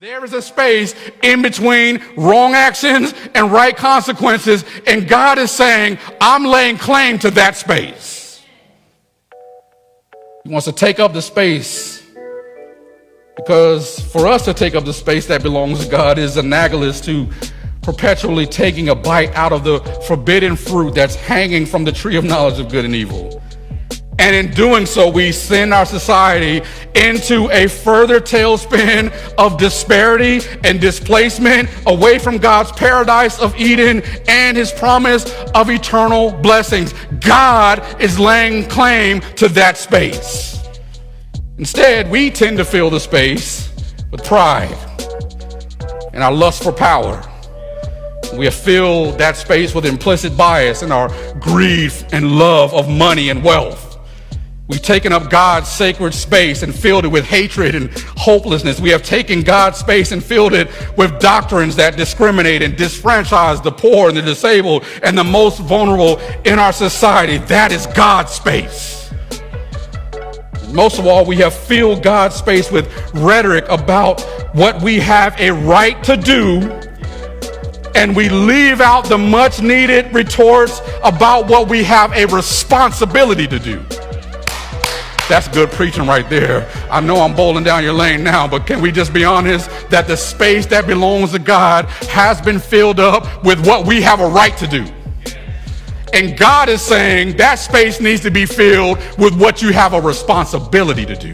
There is a space in between wrong actions and right consequences, and God is saying, I'm laying claim to that space. He wants to take up the space, because for us to take up the space that belongs to God is analogous to perpetually taking a bite out of the forbidden fruit that's hanging from the tree of knowledge of good and evil. And in doing so, we send our society into a further tailspin of disparity and displacement away from God's paradise of Eden and his promise of eternal blessings. God is laying claim to that space. Instead, we tend to fill the space with pride and our lust for power. We have filled that space with implicit bias and our greed and love of money and wealth. We've taken up God's sacred space and filled it with hatred and hopelessness. We have taken God's space and filled it with doctrines that discriminate and disfranchise the poor and the disabled and the most vulnerable in our society. That is God's space. Most of all, we have filled God's space with rhetoric about what we have a right to do, and we leave out the much needed retorts about what we have a responsibility to do. That's good preaching right there. I know I'm bowling down your lane now, but can we just be honest that the space that belongs to God has been filled up with what we have a right to do? And God is saying that space needs to be filled with what you have a responsibility to do.